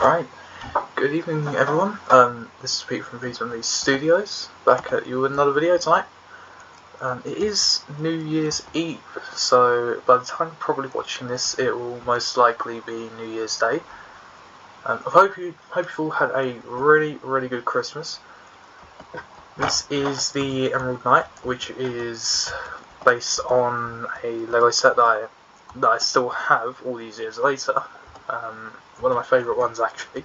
Alright, good evening everyone. This is Pete from V Studios, back at you with another video tonight. It is New Year's Eve, so by the time you're probably watching this, it will most likely be New Year's Day. I hope you've all had a really good Christmas. This is the Emerald Knight, which is based on a Lego set that I still have all these years later. One of my favourite ones actually.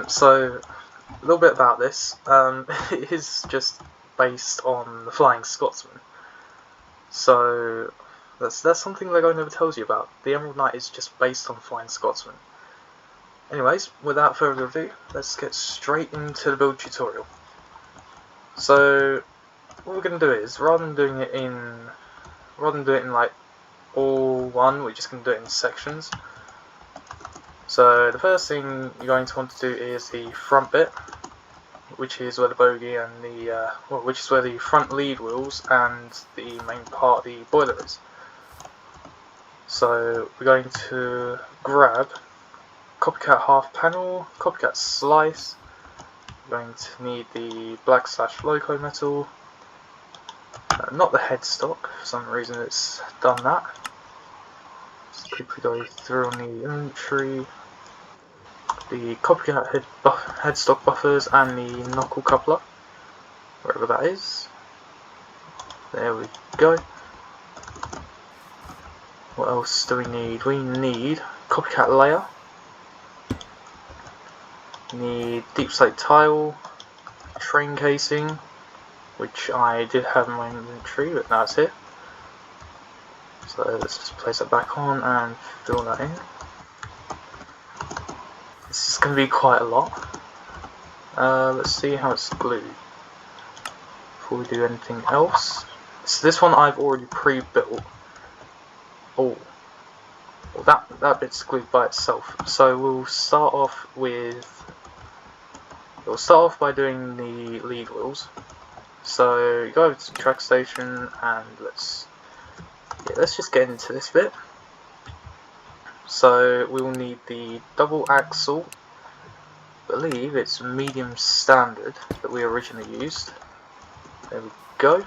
So a little bit about this. It is just based on the Flying Scotsman. So that's something Lego never tells you about. The Emerald Knight is just based on Flying Scotsman. Anyways, without further ado, let's get straight into the build tutorial. So what we're going to do is, rather than doing it in like all one, we're just going to do it in sections. So the first thing you're going to want to do is the front bit, which is where the bogie and which is where the front lead wheels and the main part of the boiler is. So we're going to grab copycat half panel, copycat slice. We're going to need the black / loco metal, not the headstock. For some reason it's done that. Just quickly go through on the inventory. The copycat headstock buffers and the knuckle coupler, wherever that is. There we go. What else do we need? We need copycat layer. We need deep slate tile, train casing, which I did have in my inventory, but now it's here. So let's just place it back on and fill that in. This is going to be quite a lot. Let's see how it's glued before we do anything else. So this one I've already pre-built. Oh, well that bit's glued by itself. So we'll start off by doing the lead wheels. So you go over to the track station and let's just get into this bit. So we will need the double axle, I believe it's medium standard that we originally used. There we go.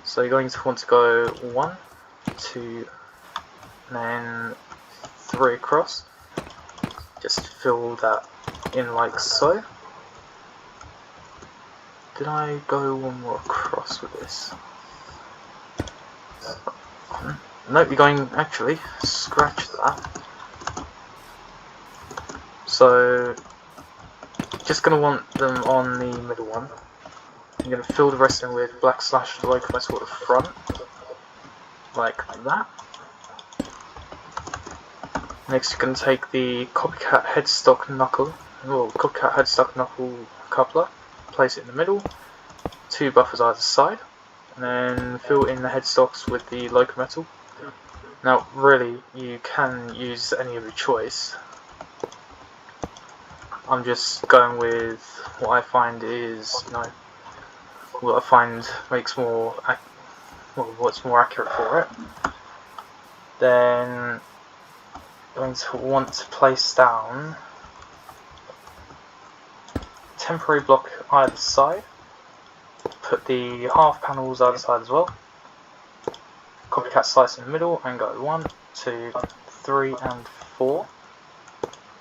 So you're going to want to go 1, 2, and then 3 across. Just fill that in like so. Did I go one more across with this? Nope, you're going, actually, scratch that. So, just going to want them on the middle one. I'm going to fill the rest in with black / loco metal at the front, like that. Next you're going to take the copycat headstock knuckle coupler, place it in the middle, 2 buffers either side, and then fill in the headstocks with the loco metal. Now, really, you can use any of your choice. I'm just going with what I find is, what I find makes what's more accurate for it. Then, going to want to place down temporary block either side. Put the half panels either side as well. Copycat slice in the middle and go 1, 2, 3 and 4.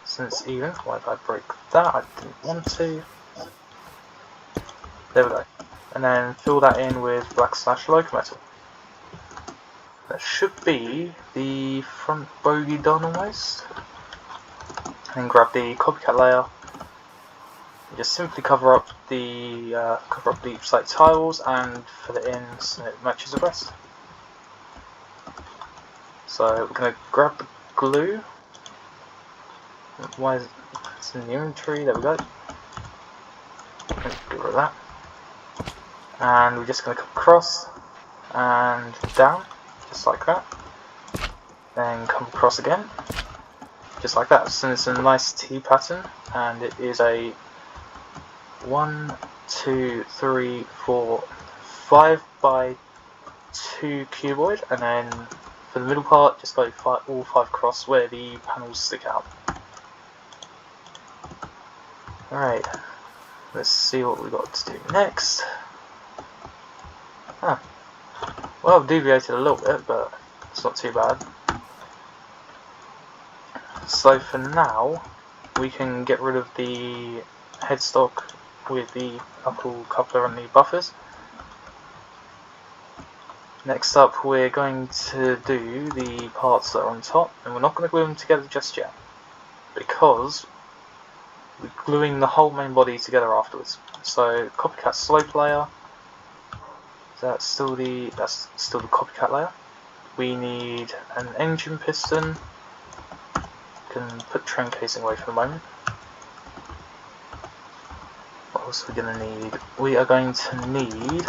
Since even, why did I break that? I didn't want to. There we go. And then fill that in with black / loco metal. That should be the front bogie done almost. And then grab the copycat layer. And just simply cover up the deep slate tiles and fill it in so it matches the rest. So we're going to grab the glue. Why is it's in the inventory? There we go. Get rid of that. And we're just going to come across and down, just like that. Then come across again, just like that. So it's a nice T pattern, and it is a 1, 2, 3, 4, 5 by 2 cuboid, and then for the middle part, just go all 5 across where the panels stick out. Alright, let's see what we've got to do next. Huh. Well, I've deviated a little bit, but it's not too bad. So for now, we can get rid of the headstock with the upper coupler and the buffers. Next up, we're going to do the parts that are on top, and we're not going to glue them together just yet, because we're gluing the whole main body together afterwards. So copycat slope layer, that's still the copycat layer. We need an engine piston. Can put train casing away for the moment. What else are we going to need? We are going to need...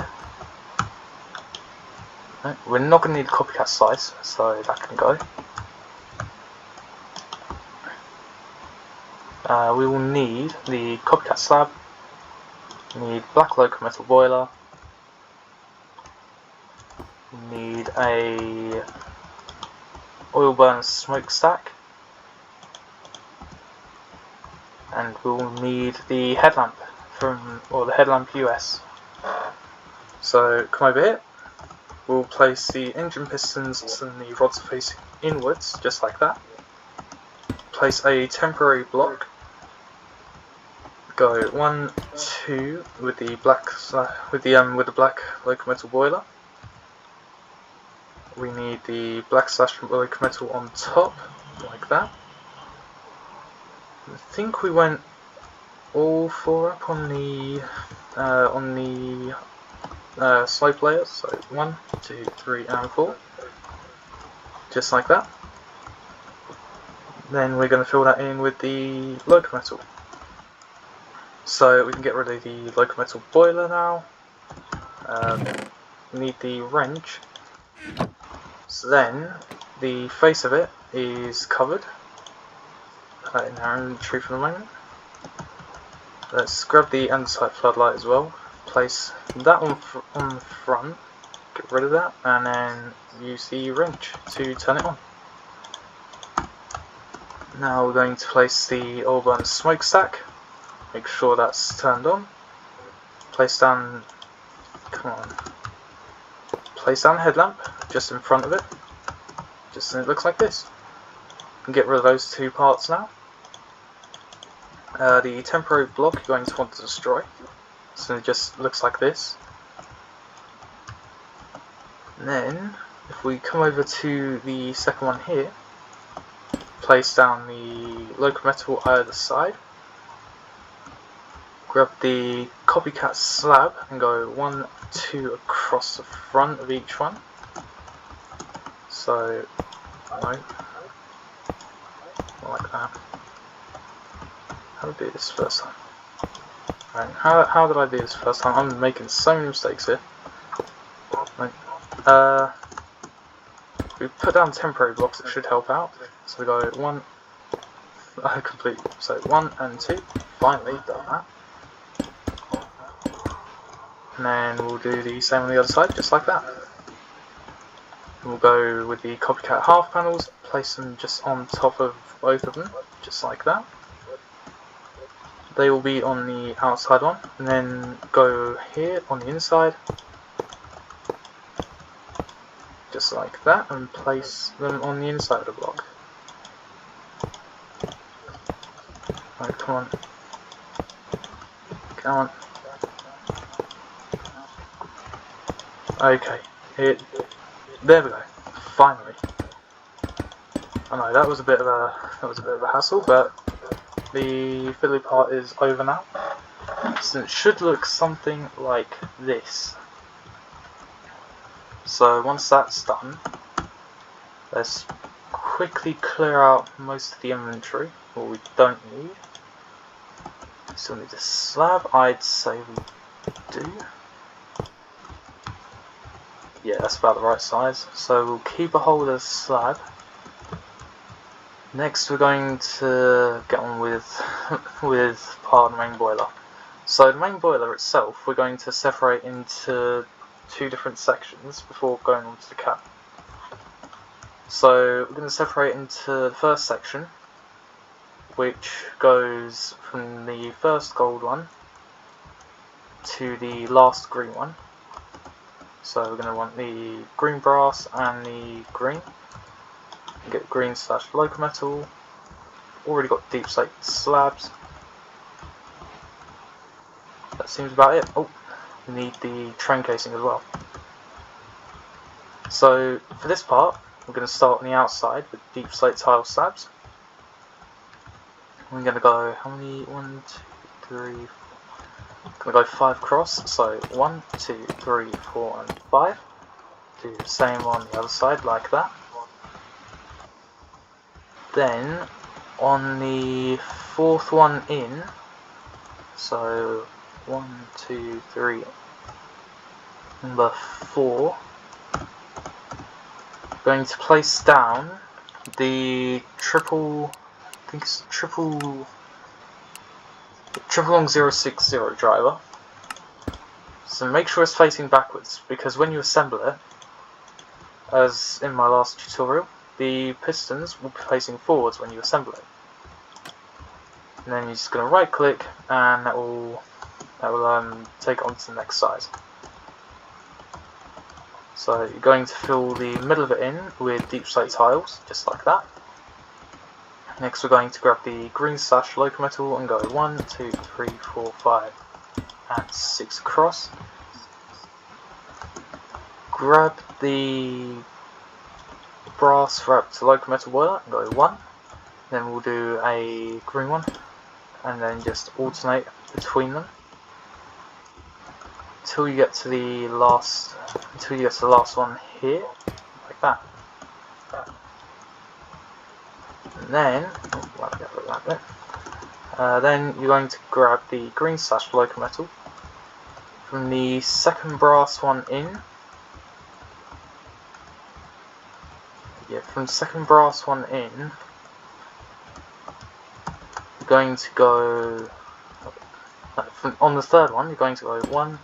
No, we're not going to need copycat slice, so that can go. We will need the copycat slab. We need black locomotive boiler. We need a oil burner smokestack. And we'll need the headlamp the headlamp US. So come over here. We'll place the engine pistons and the rods facing inwards, just like that. Place a temporary block. Go 1, 2 with the black locomotive boiler. We need the black locomotive on top, like that. I think we went all 4 up on the slope layers, so 1, 2, 3 and 4, just like that. Then we're going to fill that in with the locomotive. So we can get rid of the locomotive boiler now. We need the wrench. So then the face of it is covered. In our inventory for the moment. Let's grab the underside floodlight as well. Place that one on the front. Get rid of that, and then use the wrench to turn it on. Now we're going to place the oil burner smokestack. Make sure that's turned on. Place down. Place down the headlamp just in front of it. Just so it looks like this. And get rid of those 2 parts now. The temporary block you're going to want to destroy, so it just looks like this. And then, if we come over to the second one here, place down the locomotive either side, grab the copycat slab and go 1, 2 across the front of each one. So, like that. How did I do this first time? Right, how did I do this first time? I'm making so many mistakes here. Right, we put down temporary blocks, it should help out. So we go 1, complete. So 1 and 2, finally done that. And then we'll do the same on the other side, just like that. And we'll go with the copycat half panels, place them just on top of both of them, just like that. They will be on the outside one, and then go here on the inside, just like that, and place them on the inside of the block. Right, come on. Come on. Okay, there we go. Finally. I know that was a bit of a hassle, but the fiddly part is over now. So it should look something like this. So once that's done, let's quickly clear out most of the inventory, what we don't need. Still need a slab, I'd say we do. Yeah, that's about the right size. So we'll keep a hold of the slab. Next we're going to get on with part of the main boiler. So the main boiler itself we're going to separate into 2 different sections before going on to the cap. So we're going to separate into the first section, which goes from the first gold one to the last green one. So we're going to want the green brass and the green. Get green / locometal. Already got deep slate slabs. That seems about it. Oh, we need the train casing as well. So for this part, we're going to start on the outside with deep slate tile slabs. We're going to go, how many? 1, 2, 3, 4. I'm going to go 5 across. So 1, 2, 3, 4, and 5. Do the same on the other side, like that. Then on the fourth one in, so 1, 2, 3, number 4, going to place down the triple long 060 driver. So make sure it's facing backwards, because when you assemble it, as in my last tutorial, the pistons will be facing forwards when you assemble it. And then you're just going to right click, and that will take it on to the next size. So you're going to fill the middle of it in with deep slate tiles, just like that. Next we're going to grab the green / locometal and go 1, 2, 3, 4, 5 and 6 across. Grab the brass wrapped locometal boiler and go 1. Then we'll do a green one and then just alternate between them until you get to the last one here, like that. And then then you're going to grab the green / locometal from the second brass one in. From the second brass one in, you're going to go on the third one. You're going to go 1.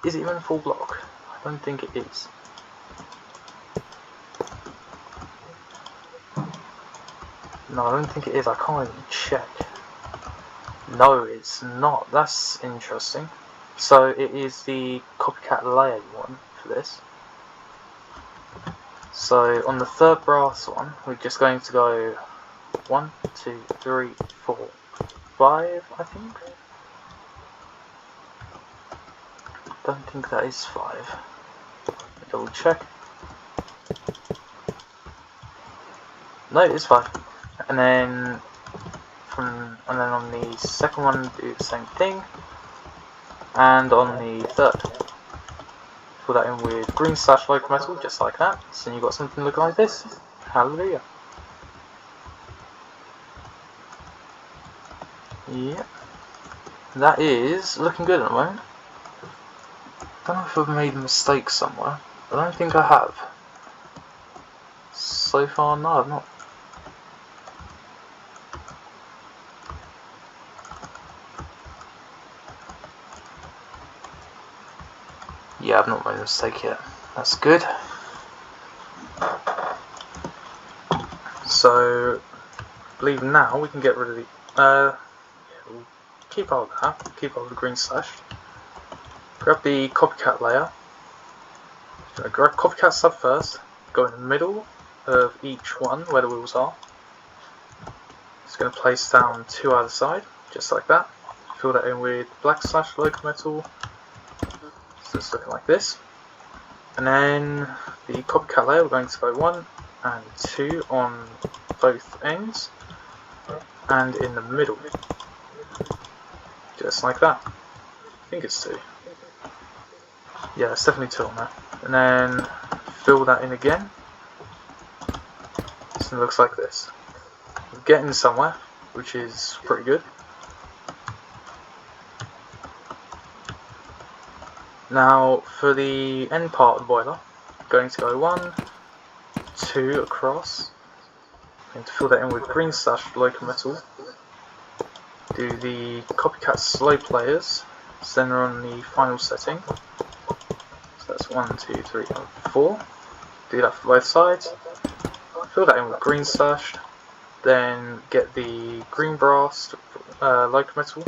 Is it even full block? I don't think it is. No, I don't think it is. I can't even check. No, it's not. That's interesting. So it is the copycat layer you want for this. So on the third brass one, we're just going to go 1, 2, 3, 4, 5, I think. Don't think that is 5. Double check. No, it is 5. And then on the second one, do the same thing. And on the third, fill that in with green / locometal, just like that. So you've got something looking like this. Hallelujah. Yep. That is looking good at the moment. I don't know if I've made a mistake somewhere. I don't think I have. So far, no, I've not. Yeah, I've not made a mistake yet. That's good. So, I believe now we can get rid of the. We'll keep hold of that. Keep hold of the green /. Grab the copycat layer. Grab copycat sub first. Go in the middle of each one where the wheels are. Just going to place down 2 either side, just like that. Fill that in with black / locometal. So it's looking like this. And then the copycat layer, we're going to go 1 and 2 on both ends and in the middle, just like that. I think it's 2. Yeah, it's definitely 2 on there. And then fill that in again. So it looks like this. We're getting somewhere, which is pretty good. Now for the end part of the boiler, I'm going to go 1, 2 across. I'm going to fill that in with green / locometal. Do the copycat slope layers, so then we're on the final setting. So that's 1, 2, 3, and 4. do that for both sides. Fill that in with green slashed. Then get the green brass Locomotive.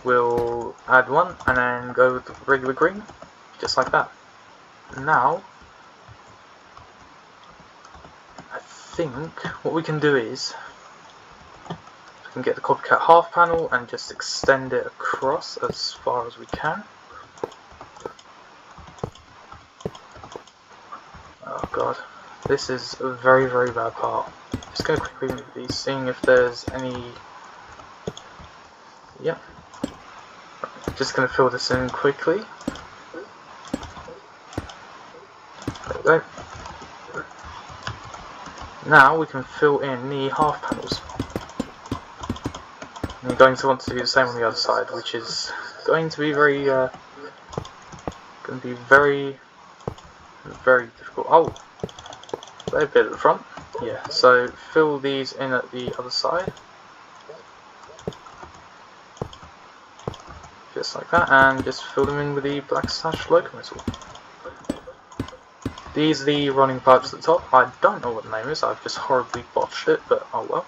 We'll add one and then go with the regular green, just like that. Now, I think what we can do is we can get the copycat half panel and just extend it across as far as we can. Oh god, this is a very, very bad part. Just going to quickly move these, seeing if there's any... Yep. Just going to fill this in quickly. There we go. Now we can fill in the half panels. And you're going to want to do the same on the other side, which is going to be very, very difficult. Oh, they're a bit at the front. Yeah, so fill these in at the other side. Just like that, and just fill them in with the black slash Locomotive. These are the running pipes at the top. I don't know what the name is, I've just horribly botched it, but oh well.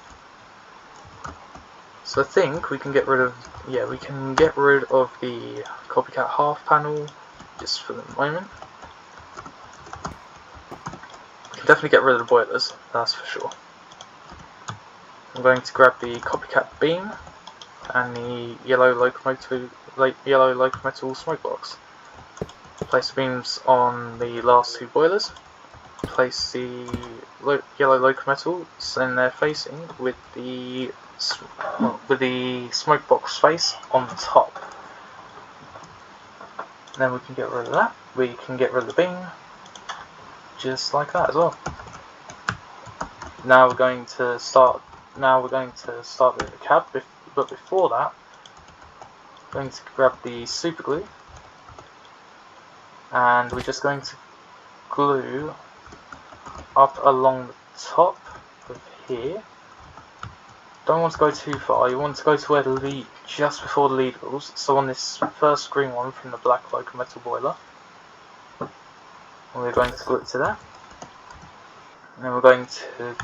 So I think we can get rid of, yeah, we can get rid of the copycat half panel, just for the moment. We can definitely get rid of the boilers, that's for sure. I'm going to grab the copycat beam and the yellow locomotive smoke box. Place the beams on the last two boilers. Place the yellow locomotive in there facing with the smoke box face on the top. And then we can get rid of that. We can get rid of the beam, just like that as well. Now we're going to start. with the cab, but before that, I'm going to grab the super glue, and we're just going to glue up along the top of here. Don't want to go too far, you want to go to where the lead, just before the lead wheels, so on this first green one from the black Locomotive boiler. And we're going to glue it to there. And then we're going to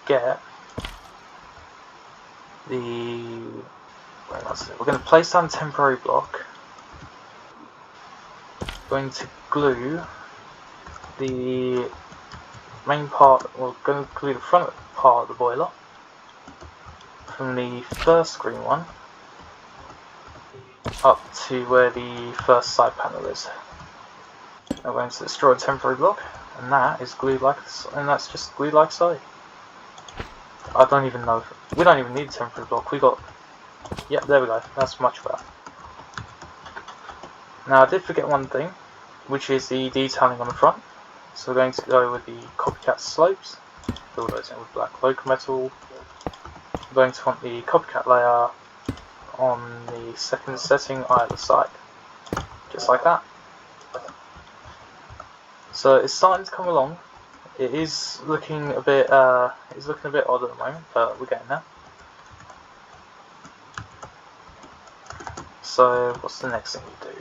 get we're going to place down a temporary block. We're going to glue the main part, we're going to glue the front part of the boiler from the first green one up to where the first side panel is. Now we're going to destroy a temporary block, and that is glued like, and that's just glued like so. I don't even know. We don't even need a temporary block. We got. Yep, there we go. That's much better. Now I did forget one thing, which is the detailing on the front. So we're going to go with the copycat slopes. Fill those in with black Locomotive. We're going to want the copycat layer on the second setting either side, just like that. So it's starting to come along. It is looking a bit odd at the moment, but we're getting there. So what's the next thing we do?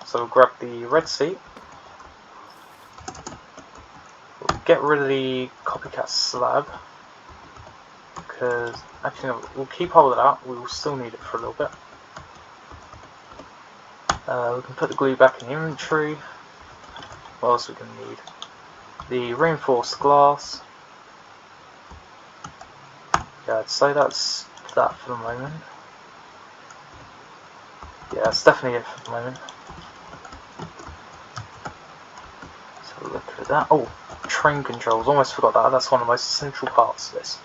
So we'll grab the red seat. We'll get rid of the copycat slab, because actually no, we'll keep hold of that. We will still need it for a little bit. We can put the glue back in the inventory. What else we can need? The reinforced glass. Yeah, I'd say that's that for the moment. Yeah, that's definitely it for the moment. So look at that. Oh, train controls. Almost forgot that. That's one of the most essential parts of this.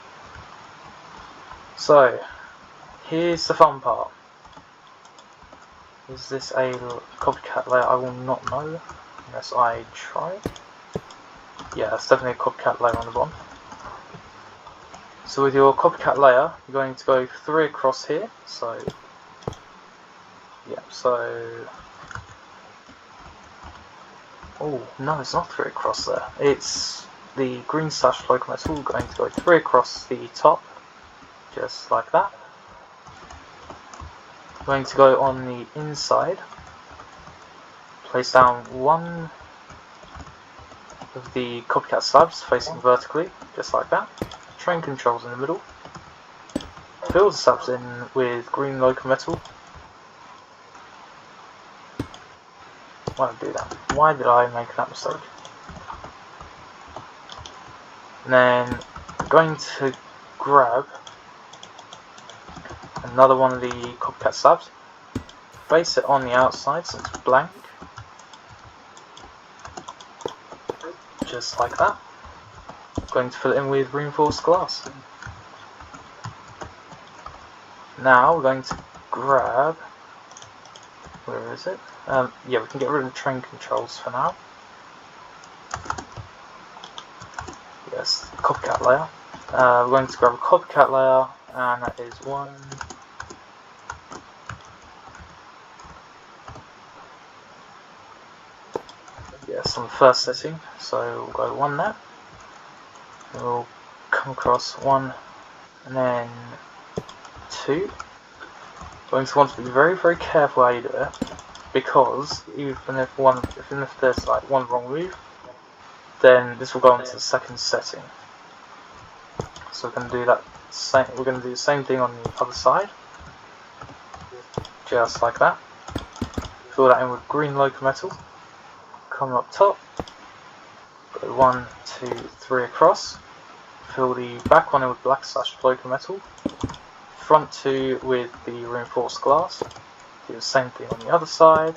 So, here's the fun part. Is this a copycat layer? I will not know unless I try. Yeah, it's definitely a copycat layer on the bottom. So with your copycat layer, you're going to go 3 across here. So, yeah, so... Oh, no, it's not 3 across there. It's the green slash Locomotive going to go 3 across the top, just like that. Going to go on the inside, place down 1 with the copycat slabs facing vertically, just like that. Train controls in the middle. Fill the slabs in with green Locomotive. Why did I do that? Why did I make that mistake? And then I'm going to grab another one of the copycat slabs, place it on the outside so it's blank, just like that. I'm going to fill it in with reinforced glass. Now we're going to grab, where is it? Yeah, we can get rid of the train controls for now. Yes, copycat layer. We're going to grab a copycat layer, and that is one. Yes, on the first setting, so we'll go one there. We'll come across one, and then two. Going to want to be very, very careful how you do it, because even if there's like one wrong move, then this will go into the second setting. So we're going to do that. We're going to do the same thing on the other side, just like that. Fill that in with green Locomotive. Come up top. Go 1, 2, 3 across. Fill the back one in with black / Locomotive. Front two with the reinforced glass. Do the same thing on the other side.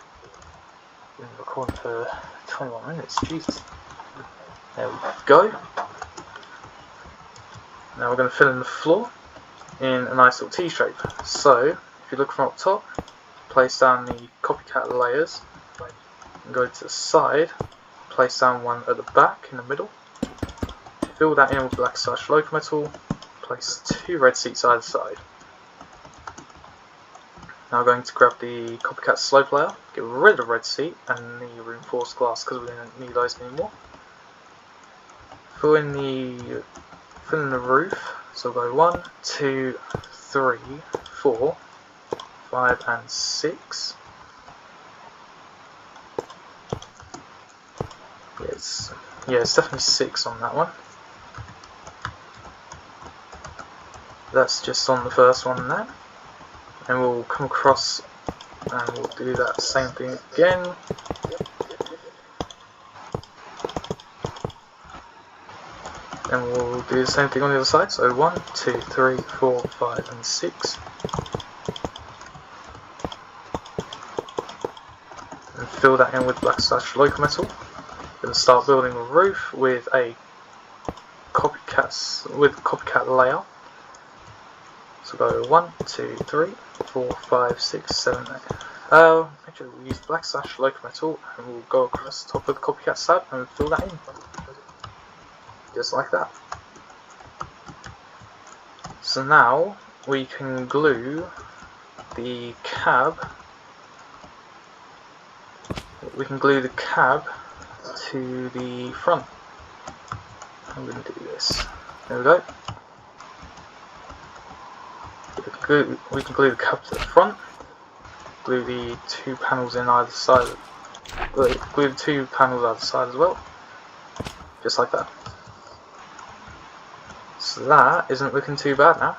Been recording for 21 minutes, Jesus. There we go. Now we're going to fill in the floor in a nice little T shape. So, if you look from up top, place down the copycat layers, and go to the side, place down one at the back in the middle, fill that in with black / Locomotive, place 2 red seats either side. Now we're going to grab the copycat slope layer, get rid of the red seat and the reinforced glass because we don't need those anymore. Fill in the roof, so we'll go 1, 2, 3, 4, 5 and 6. Yeah, it's definitely 6 on that one. That's just on the first one there. And we'll come across and we'll do that same thing again. And we'll do the same thing on the other side. So 1, 2, 3, 4, 5 and 6. And fill that in with black / Locomotive. Going to start building a roof with a copycat layer. So go 1, 2, 3, 4, 5, 6, 7, 8. Actually we'll use black / Locomotive and we'll go across the top of the copycat slab and fill that in. Just like that. So now we can glue the cab. We can glue the cab to the front. I'm going to do this. There we go. We can glue the cab to the front. Glue the 2 panels in either side. Glue the 2 panels either side as well. Just like that. So that isn't looking too bad now.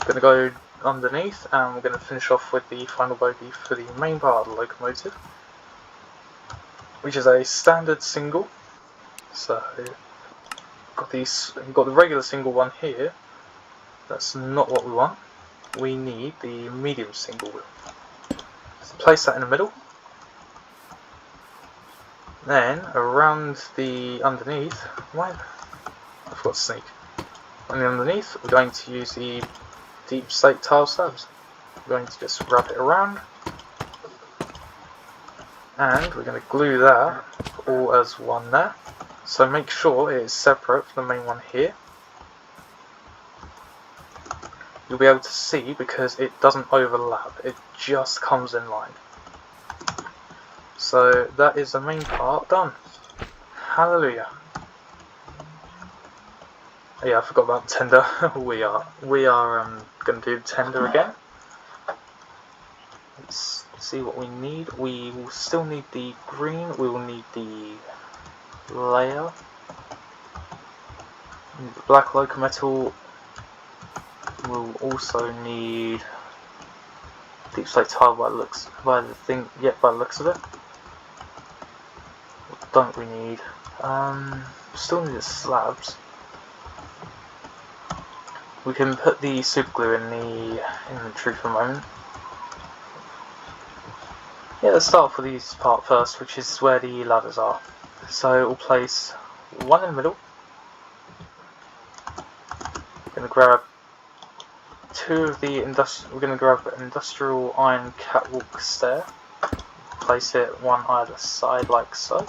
Going to go underneath and we're going to finish off with the final bogie for the main part of the Locomotive, which is a standard single. So we've got the regular single one here. That's not what we want. We need the medium single wheel. So place that in the middle. Then around the underneath, I forgot to sneak. On the underneath, we're going to use the deep slate tile slabs. We're going to just wrap it around, and we're going to glue that all as one there. So make sure it is separate from the main one here. You'll be able to see because it doesn't overlap, it just comes in line. So that is the main part done. Hallelujah. Yeah, I forgot about the tender. we are going to do the tender again. Let's see what we need. We will still need the green. We will need the layer. Need the black Locomotive. We'll also need deep slate tile by the looks of it. What don't we need? Still need the slabs. We can put the super glue in the inventory for a moment. Yeah, let's start off with this part first, which is where the ladders are. So we'll place one in the middle. We're going to grab we're going to grab an industrial iron catwalk stair. Place it one either side like so.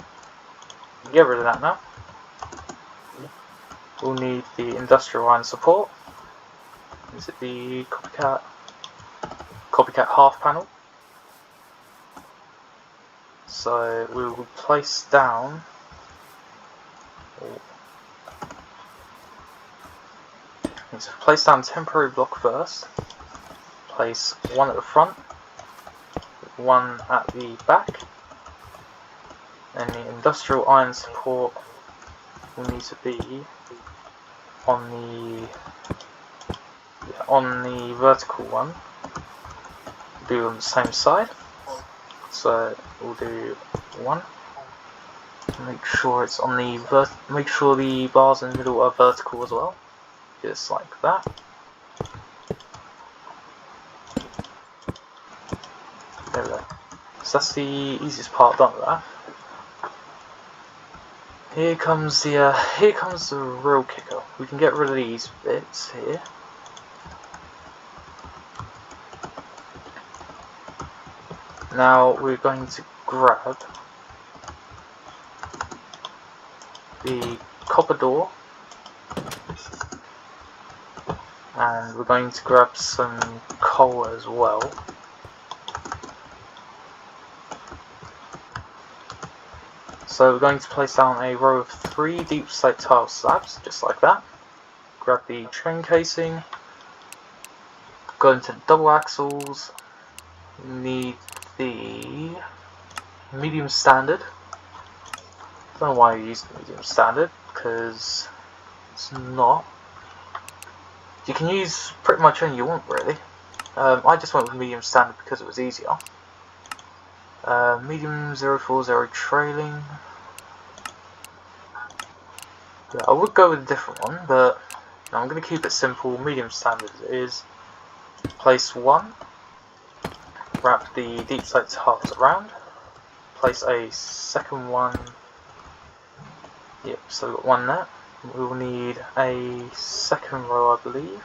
Get rid of that now. We'll need the industrial iron support. Is it the copycat half panel? So we will place down temporary block first. Place one at the front, one at the back, and the industrial iron support will need to be on the vertical one. Do on the same side. So we'll do one. Make sure it's on the make sure the bars in the middle are vertical as well, just like that. There we go. So that's the easiest part done with that. Here comes the real kicker. We can get rid of these bits here. Now we're going to grab the copper door, and we're going to grab some coal as well. So we're going to place down a row of 3 deep slate tile slabs, just like that. Grab the train casing, go into double axles, need the medium standard. Don't know why I use the medium standard, because it's not. You can use pretty much any you want, really. I just went with medium standard because it was easier. Medium 040 trailing. Yeah, I would go with a different one, but no, I'm going to keep it simple. Medium standard as it is. Place one. Wrap the deep slate tiles around. Place a second one. Yep, so we've got one there. We will need a second row, I believe.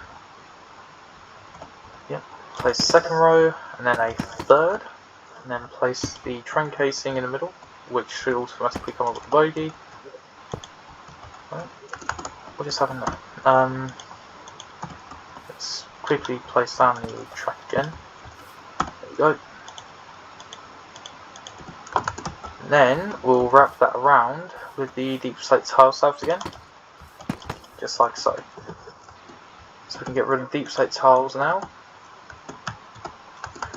Yep, place a second row, and then a third. And then place the train casing in the middle, which should automatically come up with the bogie. What just happened there? Let's quickly place down the track again. There we go. And then we'll wrap that around with the deep slate tile slabs again, just like so. So we can get rid of the deep slate tiles now.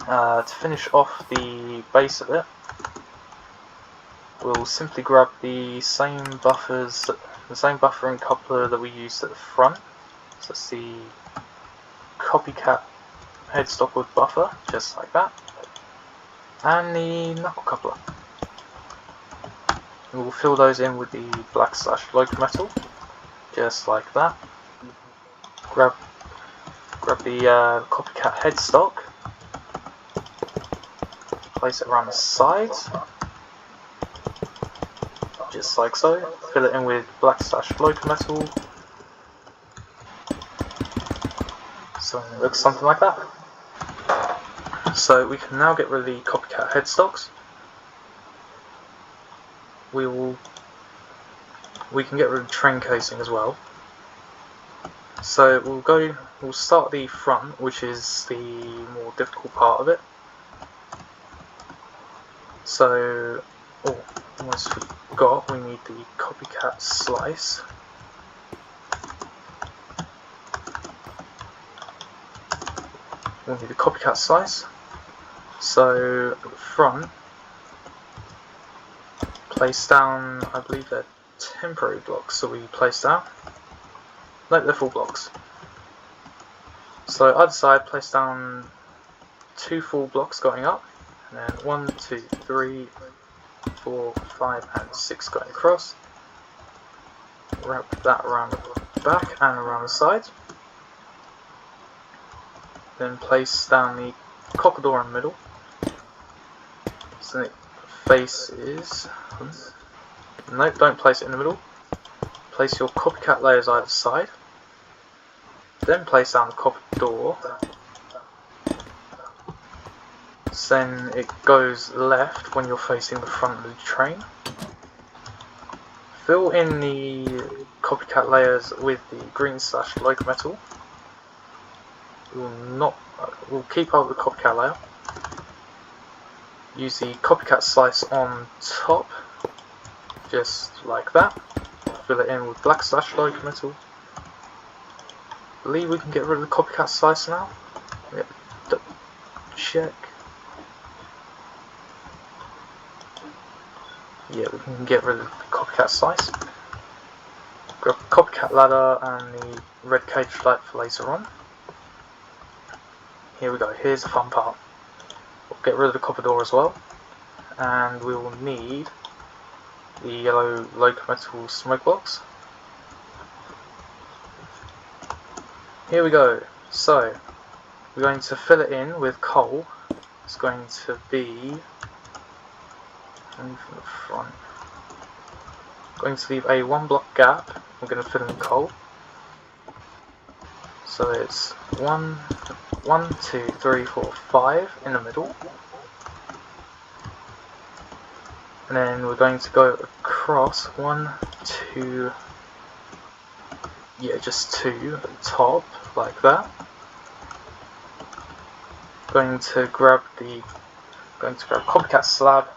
To finish off the base of it, we'll simply grab the same buffer and coupler that we used at the front. So it's the copycat headstock with buffer, just like that, and the knuckle coupler. And we'll fill those in with the black / Locomotive, just like that. Grab the copycat headstock. Place it around the sides, just like so. Fill it in with black / Locomotive. So it looks something like that. So we can now get rid of the copycat headstocks. We can get rid of the train casing as well. So we'll start the front, which is the more difficult part of it. So, almost forgot, we need the copycat slice. So, at the front, place down, I believe they're temporary blocks that we place down. No, they're full blocks. So either side, place down 2 full blocks going up, and then 1, 2, 3, 4, 5, and 6 going across. Wrap that around the back and around the sides. Then place down the cockador in the middle. So the face is... no, don't place it in the middle. Place your copycat layers either side. Then place down the cockador. Then it goes left when you're facing the front of the train. Fill in the copycat layers with the green / locometal. We'll keep up with the copycat layer. Use the copycat slice on top, just like that. Fill it in with black / locometal. Believe we can get rid of the copycat slice now. Check. Yeah, we can get rid of the copycat slice. Grab the copycat ladder and the red cage light for later on. Here we go, here's the fun part. We'll get rid of the cockador as well. And we will need the yellow locometal smoke box. Here we go. So, we're going to fill it in with coal. It's going to be... from the front. Going to leave a 1 block gap. We're going to fill in coal. So it's 1, 2, 3, 4, 5 in the middle. And then we're going to go across 1, 2, yeah, just 2 at the top, like that. Going to grab copycat slab.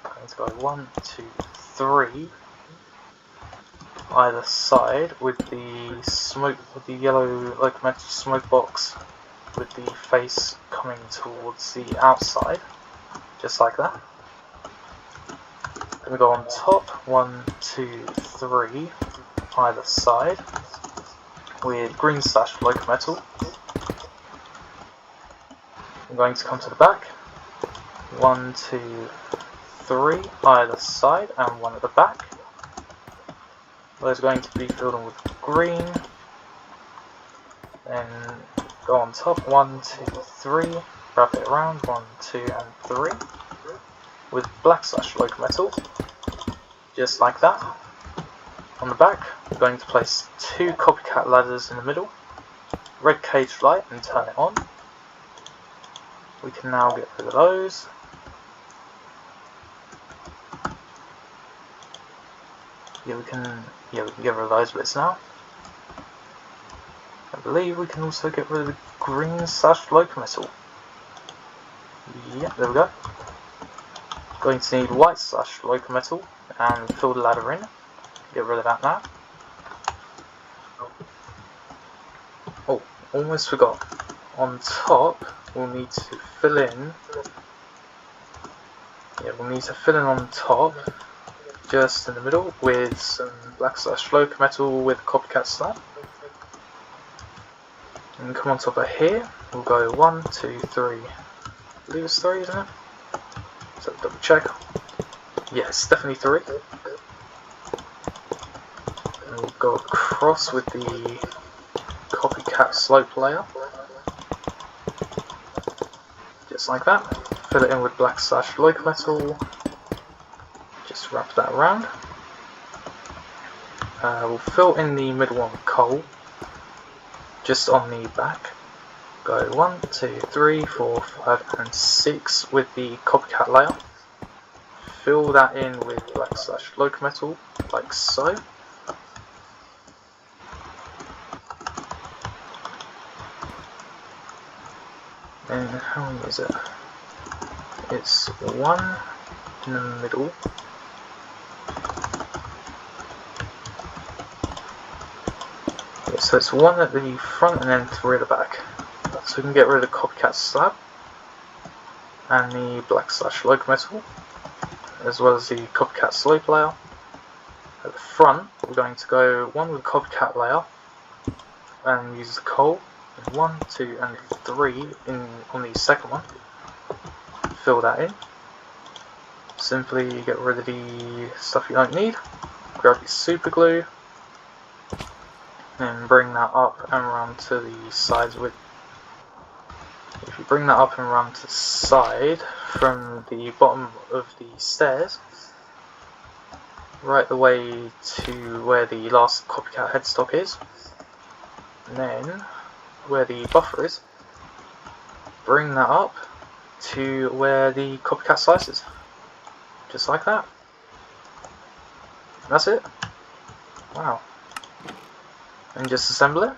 Going to go 1, 2, 3 either side with the yellow locomotive smoke box with the face coming towards the outside, just like that. Going to go on top 1, 2, 3 either side with green / locometal. I'm going to come to the back 1, 2, 3 either side and 1 at the back. Those are going to be filled in with green. Then go on top 1, 2, 3, wrap it around 1, 2, and 3 with black / locometal, just like that. On the back, we're going to place 2 copycat ladders in the middle, red cage light, and turn it on. We can now get rid of those. Yeah, we can get rid of those bits now. I believe we can also get rid of the green / locometal. Yeah, there we go. Going to need white / locometal and fill the ladder in. Get rid of that now. Oh, almost forgot. On top, we'll need to fill in. Yeah, we'll need to fill in on top, just in the middle, with some black / locometal with copycat slab. And come on top of here. We'll go 1, 2, 3. I believe it's 3, isn't it? So double check. Yeah, it's definitely 3. And we'll go across with the copycat slope layer. Just like that. Fill it in with black / locometal. Just wrap that around. We'll fill in the middle one with coal. Just on the back. Go 1, 2, 3, 4, 5, and 6 with the copycat layer. Fill that in with black / locometal, like so. And how many is it? It's 1 in the middle. Yeah, so it's 1 at the front and then 3 at the back. So we can get rid of the copycat slab and the black / locometal, as well as the copycat slope layer. At the front, we're going to go one with copycat layer and use the coal. 1, 2, and 3 on the second one. Fill that in. Simply get rid of the stuff you don't need. Grab your super glue and bring that up and around to the sides with. If you bring that up and around to the side from the bottom of the stairs, right the way to where the last copycat headstock is, and then where the buffer is, bring that up to where the copycat slice is. Just like that. That's it. Wow. And just assemble it.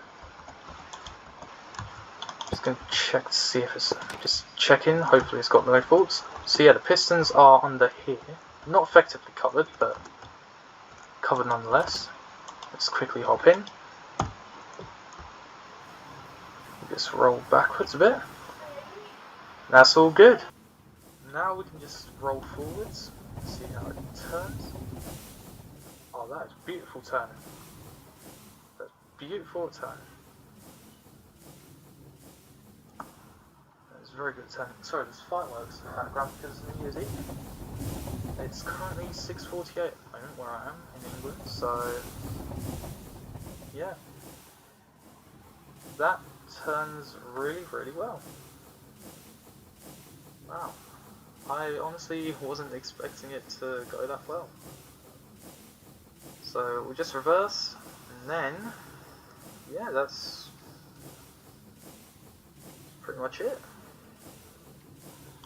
Just going to check to see if it's just checking. Hopefully it's got no faults. So yeah, the pistons are under here. Not effectively covered, but covered nonetheless. Let's quickly hop in. Just roll backwards a bit. That's all good. Now we can just roll forwards. See how it turns. Oh, that is beautiful turning. That's beautiful turning. That's very good turning. Sorry, there's fireworks in the background because of New Year's Eve. It's currently 6:48 at the moment where I am in England, so yeah. That turns really, really well. Wow. I honestly wasn't expecting it to go that well. So we just reverse, and then, yeah, that's pretty much it.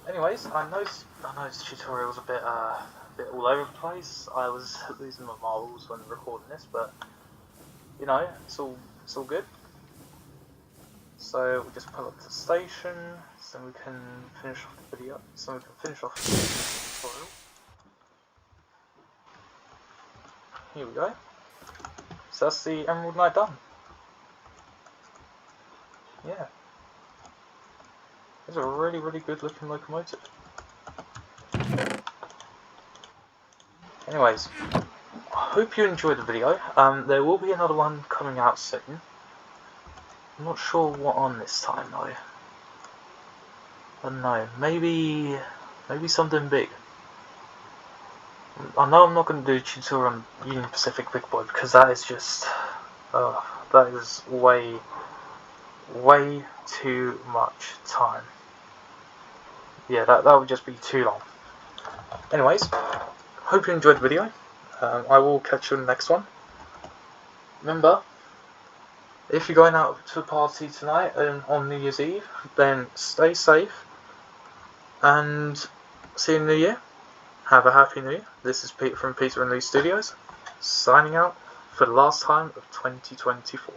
Anyways, I know this tutorial was a bit all over the place. I was losing my marbles when recording this, but you know, it's all good. So we just pull up to the station, so we can finish off the video. So we can finish off the tutorial. Here we go. So that's the Emerald Knight done. Yeah. It's a really, really good looking locomotive. Anyways, I hope you enjoyed the video. There will be another one coming out soon. I'm not sure what on this time though. I don't know. Maybe something big. I know I'm not going to do a tutorial on Union Pacific Big Boy because that is just that is way too much time. Yeah, that would just be too long. Anyways, hope you enjoyed the video. I will catch you in the next one. Remember, if you're going out to a party tonight on New Year's Eve, then stay safe and see you in the new year. Have a happy new year. This is Pete from Peter and Lee Studios, signing out for the last time of 2024.